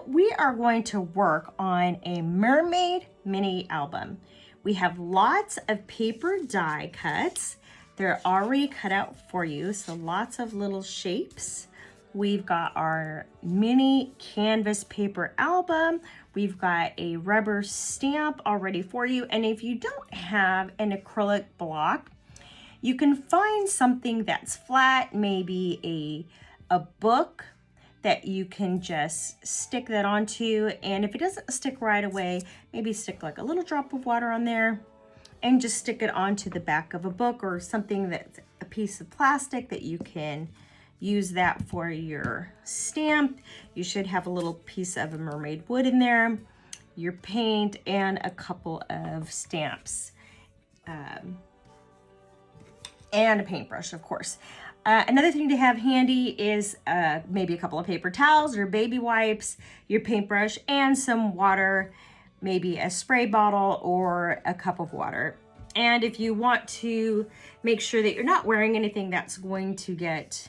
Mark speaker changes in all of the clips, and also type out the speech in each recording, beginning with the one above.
Speaker 1: we are going to work on a mermaid mini album. We have lots of paper die cuts. They're already cut out for you, so lots of little shapes. We've got our mini canvas paper album. We've got a rubber stamp already for you. And if you don't have an acrylic block, you can find something that's flat, maybe a book that you can just stick that onto. And if it doesn't stick right away, maybe stick like a little drop of water on there and just stick it onto the back of a book or something that's a piece of plastic that you can use that for your stamp. You should have a little piece of a mermaid wood in there, your paint, and a couple of stamps. And a paintbrush, of course. Another thing to have handy is maybe a couple of paper towels or baby wipes, your paintbrush, and some water, maybe a spray bottle or a cup of water. And if you want to make sure that you're not wearing anything that's going to get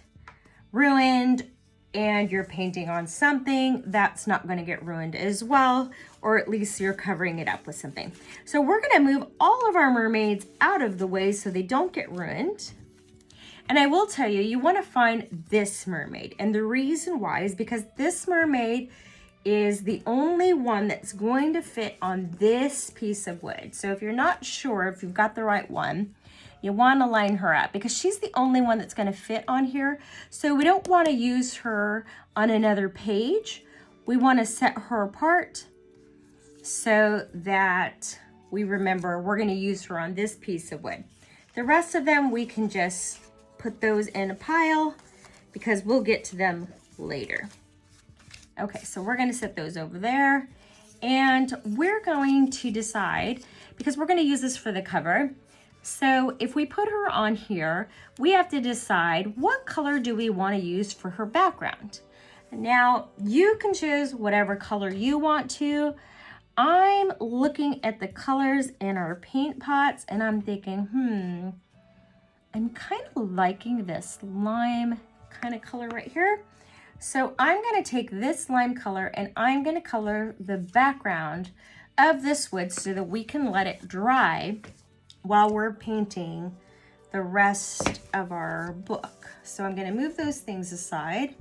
Speaker 1: ruined and you're painting on something that's not going to get ruined as well, or at least you're covering it up with something. So we're going to move all of our mermaids out of the way so they don't get ruined. And I will tell you, you want to find this mermaid. And the reason why is because this mermaid is the only one that's going to fit on this piece of wood. So if you're not sure if you've got the right one, you want to line her up because she's the only one that's going to fit on here. So we don't want to use her on another page. We want to set her apart so that we remember we're going to use her on this piece of wood. The rest of them, we can just put those in a pile because we'll get to them later. Okay, so we're going to set those over there and we're going to decide, because we're going to use this for the cover. So if we put her on here, we have to decide what color do we want to use for her background. Now you can choose whatever color you want to. I'm looking at the colors in our paint pots and I'm thinking, I'm kind of liking this lime kind of color right here. So I'm going to take this lime color and I'm going to color the background of this wood so that we can let it dry while we're painting the rest of our book. So I'm going to move those things aside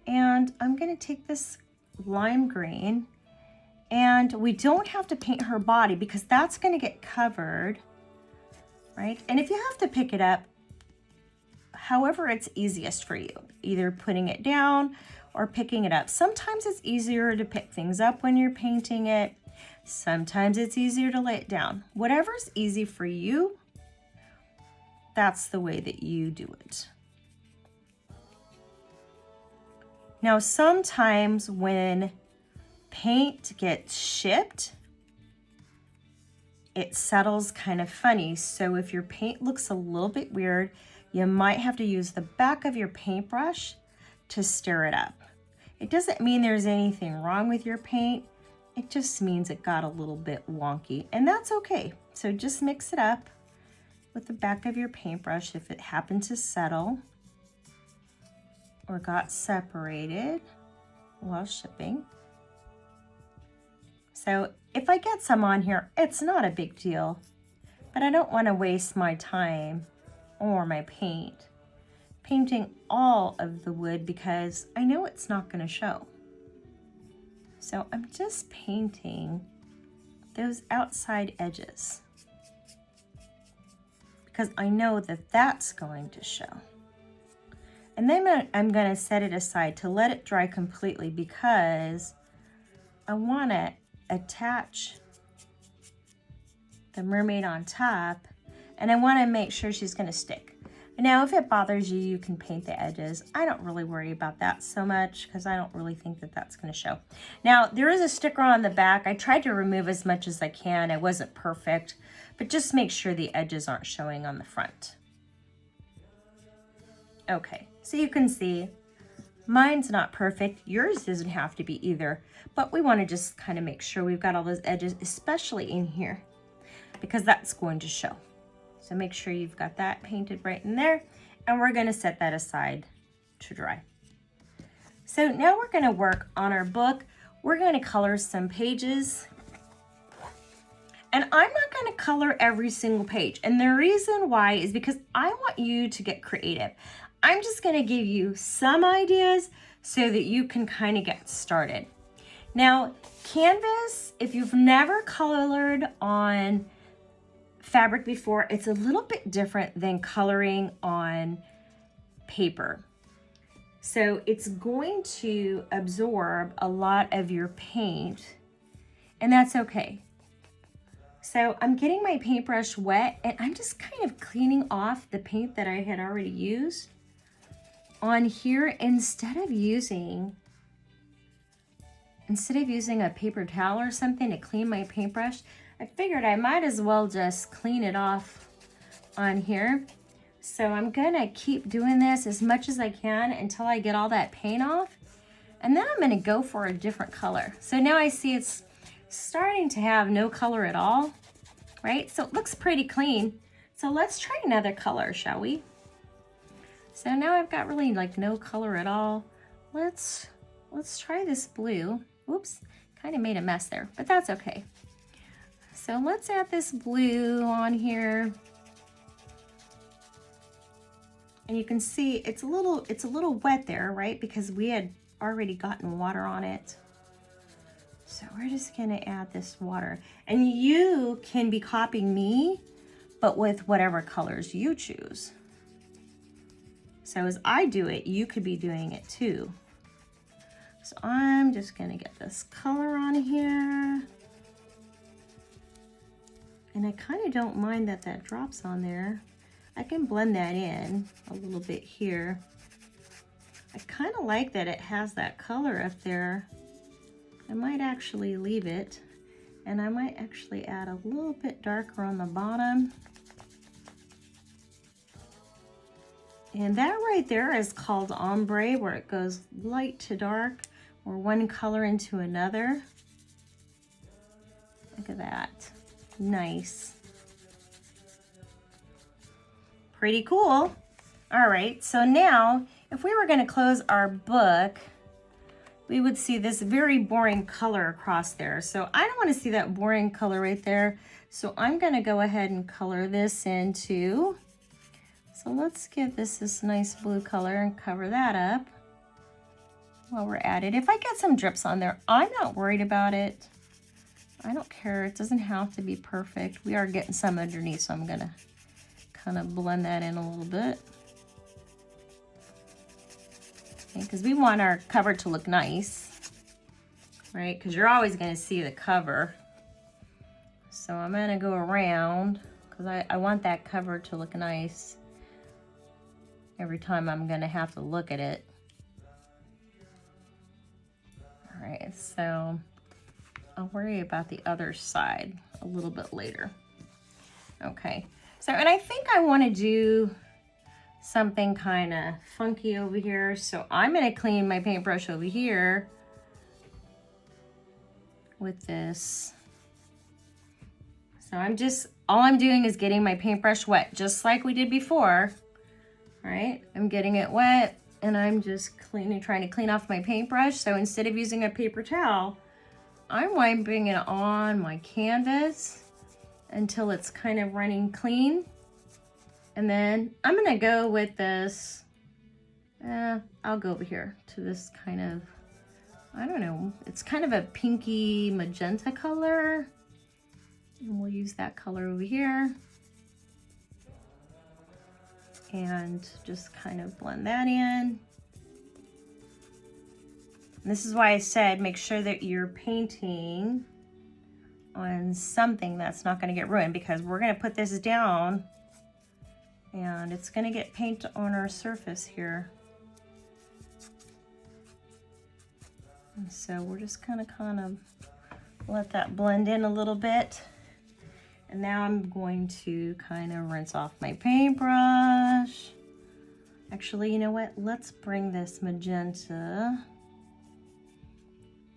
Speaker 1: and I'm going to take this lime green, and we don't have to paint her body because that's going to get covered, right? And if you have to pick it up, however it's easiest for you, either putting it down or picking it up. Sometimes it's easier to pick things up when you're painting it. Sometimes it's easier to lay it down. Whatever's easy for you, that's the way that you do it. Now, sometimes when paint gets shipped, it settles kind of funny. So if your paint looks a little bit weird, you might have to use the back of your paintbrush to stir it up. It doesn't mean there's anything wrong with your paint. It just means it got a little bit wonky, and that's okay. So just mix it up with the back of your paintbrush if it happened to settle or got separated while shipping. So if I get some on here, it's not a big deal, but I don't want to waste my time or my paint painting all of the wood because I know it's not going to show. So I'm just painting those outside edges because I know that that's going to show. And then I'm going to set it aside to let it dry completely because I want to attach the mermaid on top and I want to make sure she's going to stick. Now, if it bothers you, you can paint the edges. I don't really worry about that so much because I don't really think that that's going to show. Now, there is a sticker on the back. I tried to remove as much as I can. It wasn't perfect, but just make sure the edges aren't showing on the front. Okay, so you can see mine's not perfect. Yours doesn't have to be either, but we want to just kind of make sure we've got all those edges, especially in here, because that's going to show. So make sure you've got that painted right in there, and we're going to set that aside to dry. So now we're going to work on our book. We're going to color some pages. And I'm not going to color every single page. And the reason why is because I want you to get creative. I'm just going to give you some ideas so that you can kind of get started. Now, canvas, if you've never colored on fabric before, it's a little bit different than coloring on paper. So it's going to absorb a lot of your paint, and that's okay. So I'm getting my paintbrush wet, and I'm just kind of cleaning off the paint that I had already used on here instead of using a paper towel or something to clean my paintbrush. I figured I might as well just clean it off on here. So I'm gonna keep doing this as much as I can until I get all that paint off. And then I'm gonna go for a different color. So now I see it's starting to have no color at all, right? So it looks pretty clean. So let's try another color, shall we? So now I've got really like no color at all. Let's try this blue. Oops, kind of made a mess there, but that's okay. So let's add this blue on here. And you can see it's a little wet there, right? Because we had already gotten water on it. So we're just gonna add this water. And you can be copying me, but with whatever colors you choose. So as I do it, you could be doing it too. So I'm just gonna get this color on here. And I kind of don't mind that that drops on there. I can blend that in a little bit here. I kind of like that it has that color up there. I might actually leave it, and I might actually add a little bit darker on the bottom. And that right there is called ombre, where it goes light to dark, or one color into another. Look at that, nice. Pretty cool. All right, so now if we were gonna close our book, we would see this very boring color across there. So I don't wanna see that boring color right there. So I'm gonna go ahead and color this into, so let's give this nice blue color and cover that up while we're at it. If I get some drips on there, I'm not worried about it. I don't care, it doesn't have to be perfect. We are getting some underneath, so I'm gonna kind of blend that in a little bit. Okay, because we want our cover to look nice, right? Because you're always going to see the cover. So I'm going to go around because I want that cover to look nice every time I'm going to have to look at it. All right, so I'll worry about the other side a little bit later. Okay. So, and I think I want to do something kind of funky over here. So I'm going to clean my paintbrush over here with this. So all I'm doing is getting my paintbrush wet, just like we did before. All right, I'm getting it wet, and I'm just trying to clean off my paintbrush. So instead of using a paper towel, I'm wiping it on my canvas until it's kind of running clean. And then I'm gonna go with this, I'll go over here to this kind of, I don't know, it's kind of a pinky magenta color. And we'll use that color over here. And just kind of blend that in. And this is why I said make sure that you're painting on something that's not going to get ruined, because we're going to put this down and it's going to get paint on our surface here. And so we're just kind of let that blend in a little bit. And now I'm going to kind of rinse off my paintbrush. Actually, you know what? Let's bring this magenta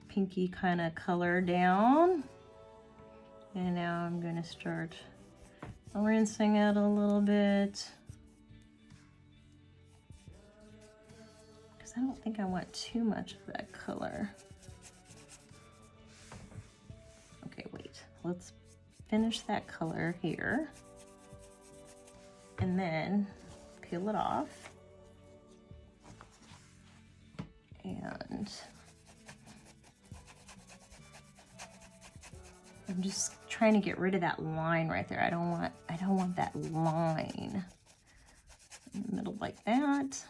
Speaker 1: pinky kind of color down. And now I'm going to start rinsing it a little bit. Because because I don't think I want too much of that color. Okay, wait, let's finish that color here. And then peel it off. And I'm just trying to get rid of that line right there. I don't want that line in the middle like that.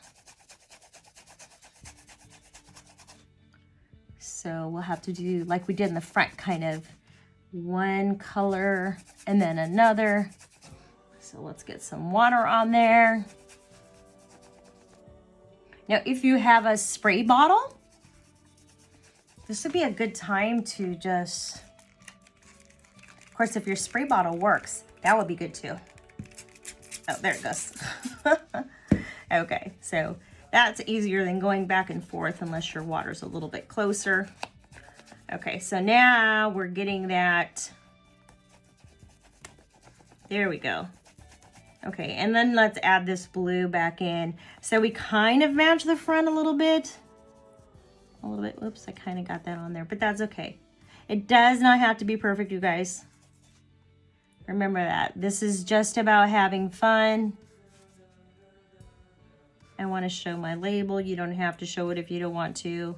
Speaker 1: So we'll have to do like we did in the front, kind of one color and then another. So let's get some water on there. Now, if you have a spray bottle, this would be a good time to just, of course, if your spray bottle works, that would be good too. Oh, there it goes. Okay, so that's easier than going back and forth unless your water's a little bit closer. Okay, so now we're getting that. There we go. Okay, and then let's add this blue back in. So we kind of match the front a little bit. Oops, I kind of got that on there, but that's okay. It does not have to be perfect, you guys. Remember that. This is just about having fun. I want to show my label. You don't have to show it if you don't want to.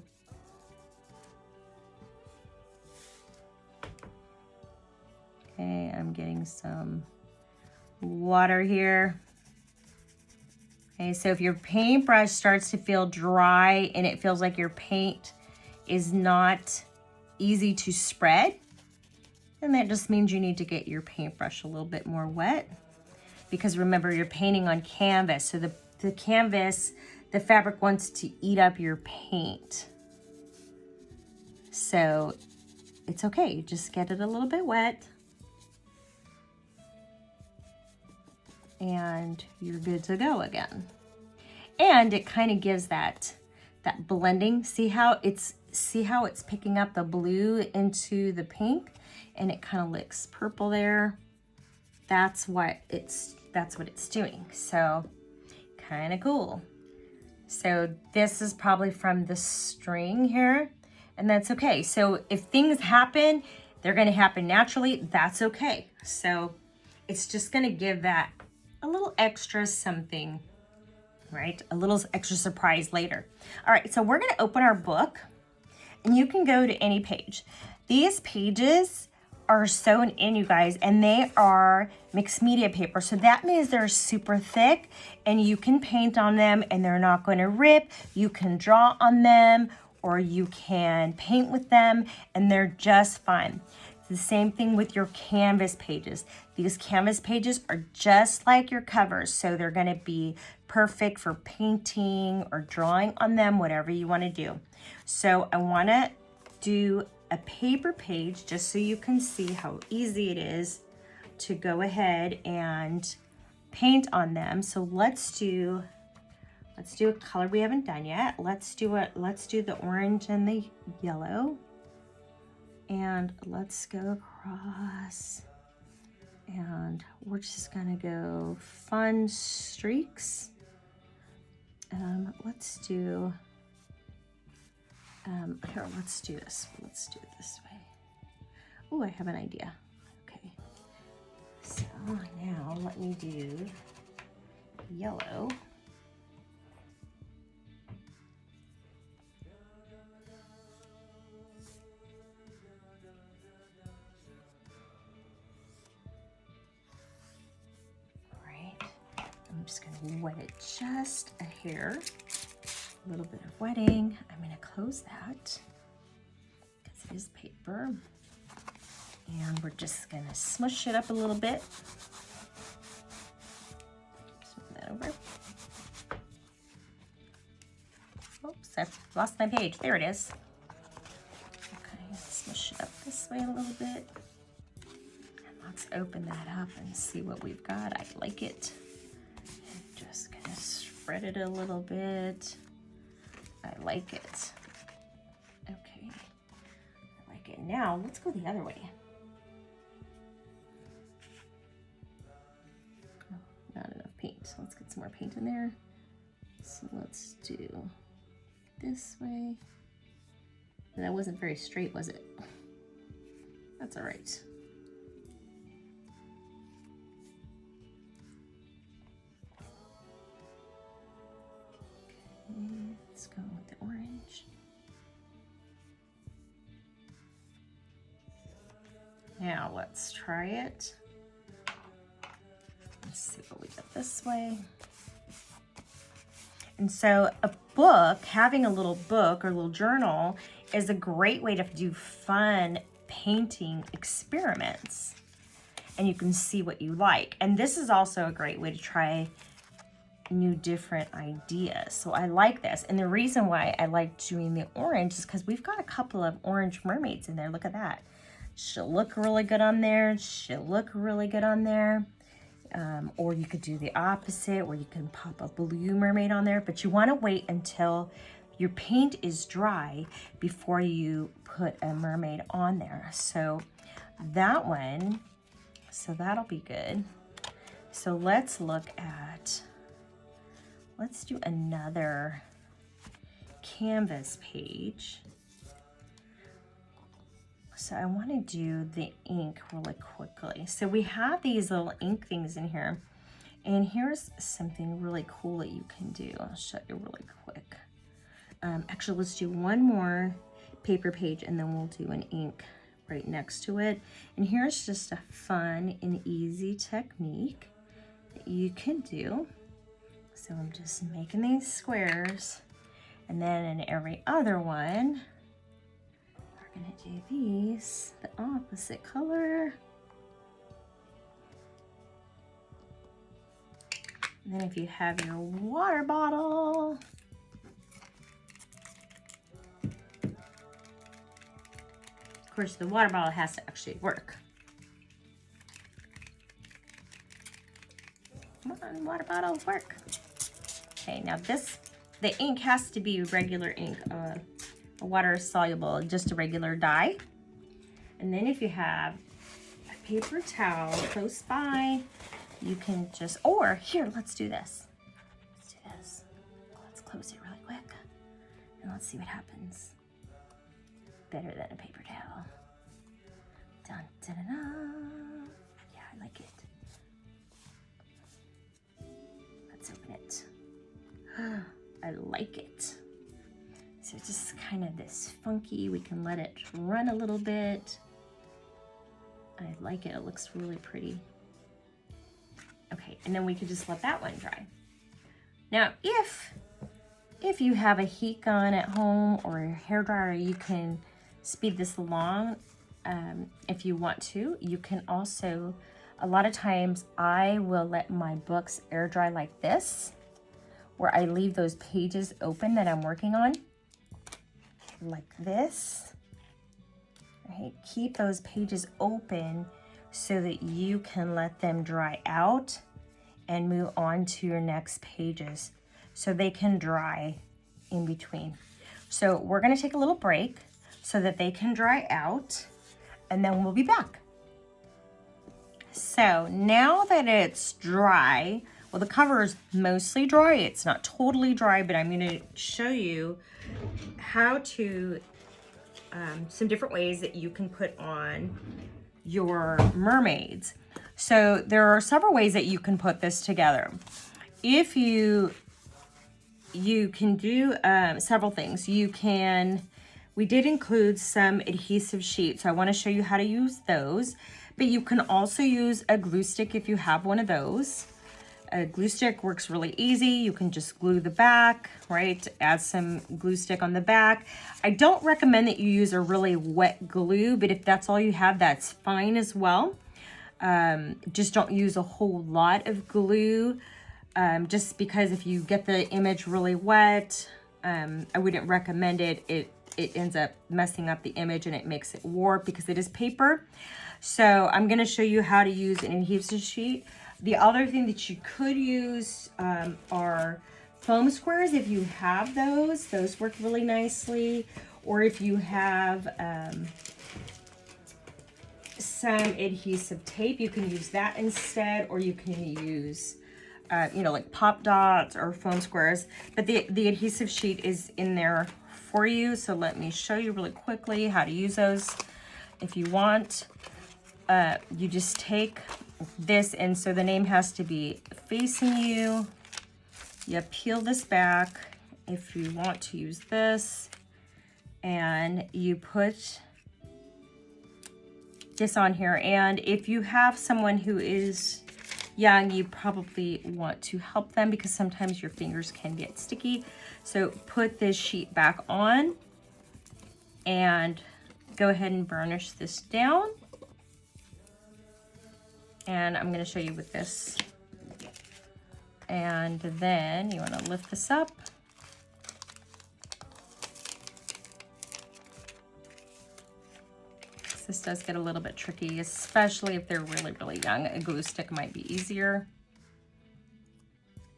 Speaker 1: Okay, I'm getting some water here. Okay, so if your paintbrush starts to feel dry and it feels like your paint is not easy to spread, then that just means you need to get your paintbrush a little bit more wet. Because remember, you're painting on canvas, so the canvas, the fabric wants to eat up your paint. So it's okay, just get it a little bit wet. And you're good to go again. And it kind of gives that blending. See how it's picking up the blue into the pink, and it kind of looks purple there. That's what it's doing. So kind of cool. So this is probably from the string here, and that's okay. So if things happen, they're going to happen naturally. That's okay. So it's just going to give that a little extra something, right? A little extra surprise later. All right, so we're going to open our book, and you can go to any page. These pages are sewn in, you guys, and they are mixed media paper. So that means they're super thick, and you can paint on them and they're not going to rip. You can draw on them, or you can paint with them, and they're just fine. It's the same thing with your canvas pages. These canvas pages are just like your covers, so they're going to be perfect for painting or drawing on them, whatever you want to do. So I want to do a paper page just so you can see how easy it is to go ahead and paint on them. So let's do a color we haven't done yet. Let's do the orange and the yellow. And let's go across, and we're just gonna go fun streaks. Let's do here, let's do this. Let's do it this way. Oh, I have an idea. Okay. So now let me do yellow. I'm just gonna wet it just a hair, a little bit of wetting. I'm gonna close that because it is paper. And we're just gonna smush it up a little bit. Just move that over. Oops, I've lost my page. There it is. Okay, smush it up this way a little bit. And let's open that up and see what we've got. I like it. Just gonna spread it a little bit. I like it. Okay, I like it. Now let's go the other way. Oh, not enough paint. So let's get some more paint in there. So let's do this way. That wasn't very straight, was it? That's all right. Okay, let's go with the orange. Now let's try it. Let's see what we get this way. And so a book, having a little book or a little journal is a great way to do fun painting experiments. And you can see what you like. And this is also a great way to try new different ideas. So I like this. And the reason why I like doing the orange is because we've got a couple of orange mermaids in there. Look at that. She'll look really good on there. She'll look really good on there. Or you could do the opposite where you can pop a blue mermaid on there, but you want to wait until your paint is dry before you put a mermaid on there. So that one, so that'll be good. So let's look at, let's do another canvas page. So I want to do the ink really quickly. So we have these little ink things in here. And here's something really cool that you can do. I'll show you really quick. Actually, let's do one more paper page and then we'll do an ink right next to it. And here's just a fun and easy technique that you can do. So I'm just making these squares. And then in every other one, gonna do these the opposite color. And then if you have your water bottle, of course the water bottle has to actually work. Come on, water bottle, work. Okay, now this, the ink has to be regular ink. Water soluble, just a regular dye. And then if you have a paper towel close by, you can just, or here, let's do this. Let's do this. Let's close it really quick and let's see what happens. Better than a paper towel. Dun, dun, dun, dun. Yeah, I like it. Let's open it. I like it. So it's just kind of this funky, we can let it run a little bit. I like it, it looks really pretty. Okay, and then we could just let that one dry. Now, if you have a heat gun at home or a hairdryer, you can speed this along if you want to. You can also, a lot of times I will let my books air dry like this, where I leave those pages open that I'm working on. Like this, right? Keep those pages open so that you can let them dry out and move on to your next pages so they can dry in between. So we're going to take a little break so that they can dry out and then we'll be back. So now that it's dry, well, the cover is mostly dry. It's not totally dry, but I'm going to show you how to, some different ways that you can put on your mermaids. So there are several ways that you can put this together. If you can do several things. We did include some adhesive sheets, so I want to show you how to use those. But you can also use a glue stick if you have one of those. A glue stick works really easy. You can just glue the back, right? Add some glue stick on the back. I don't recommend that you use a really wet glue, but if that's all you have, that's fine as well. Just don't use a whole lot of glue, just because if you get the image really wet, I wouldn't recommend it. It ends up messing up the image and it makes it warp because it is paper. So I'm going to show you how to use an adhesive sheet. The other thing that you could use are foam squares if you have those. Those work really nicely. Or if you have some adhesive tape, you can use that instead. Or you can use you know, like pop dots or foam squares, but the adhesive sheet is in there for you. So let me show you really quickly how to use those. If you want, you just take this, and so the name has to be facing you. You peel this back if you want to use this, and you put this on here. And if you have someone who is young, you probably want to help them because sometimes your fingers can get sticky. So put this sheet back on and go ahead and burnish this down. And I'm going to show you with this. And then you want to lift this up. This does get a little bit tricky, especially if they're really, really young. A glue stick might be easier.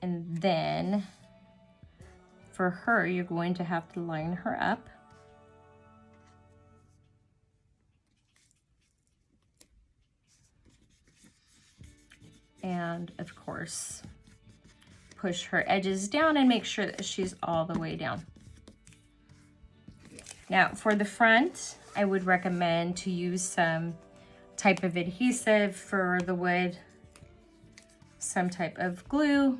Speaker 1: And then for her, you're going to have to line her up. And of course, push her edges down and make sure that she's all the way down. Now for the front, I would recommend to use some type of adhesive for the wood, some type of glue.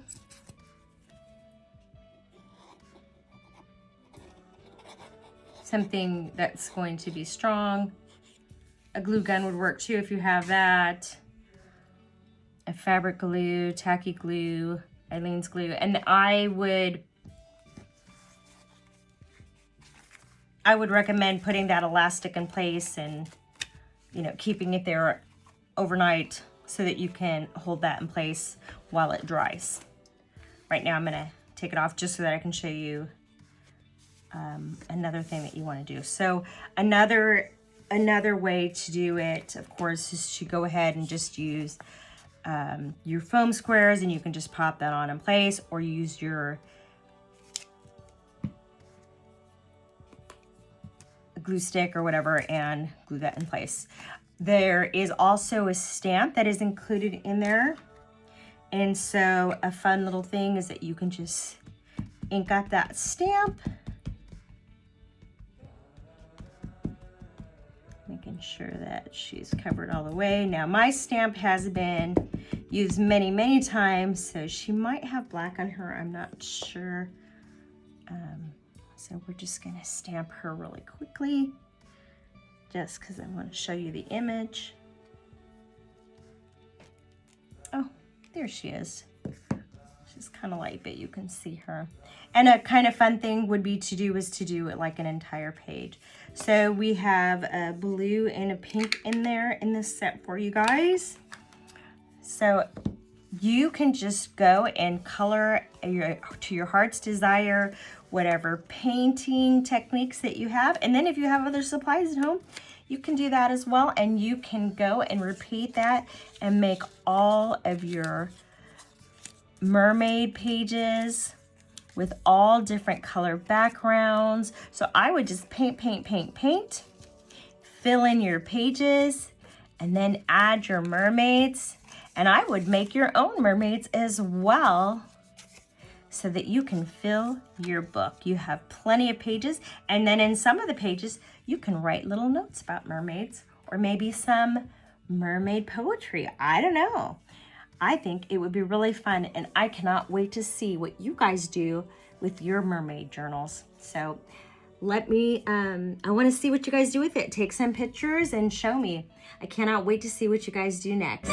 Speaker 1: Something that's going to be strong. A glue gun would work too if you have that. A fabric glue, tacky glue, Aleene's glue. And I would recommend putting that elastic in place and, you know, keeping it there overnight so that you can hold that in place while it dries. Right now I'm gonna take it off just so that I can show you another thing that you want to do. So another way to do it, of course, is to go ahead and just use your foam squares, and you can just pop that on in place, or use your glue stick or whatever and glue that in place. There is also a stamp that is included in there. And so a fun little thing is that you can just ink up that stamp. Making sure that she's covered all the way. Now my stamp has been used many, many times, so she might have black on her, I'm not sure. So we're just gonna stamp her really quickly, just because I want to show you the image. Oh, there she is. She's kind of light, but you can see her. And a kind of fun thing would be to do it like an entire page. So we have a blue and a pink in there in this set for you guys. So you can just go and color to your heart's desire, whatever painting techniques that you have. And then if you have other supplies at home, you can do that as well. And you can go and repeat that and make all of your mermaid pages with all different color backgrounds. So I would just paint, fill in your pages, and then add your mermaids. And I would make your own mermaids as well, so that you can fill your book. You have plenty of pages, and then in some of the pages, you can write little notes about mermaids, or maybe some mermaid poetry. I don't know. I think it would be really fun, and I cannot wait to see what you guys do with your mermaid journals. So let me, I want to see what you guys do with it. Take some pictures and show me. I cannot wait to see what you guys do next.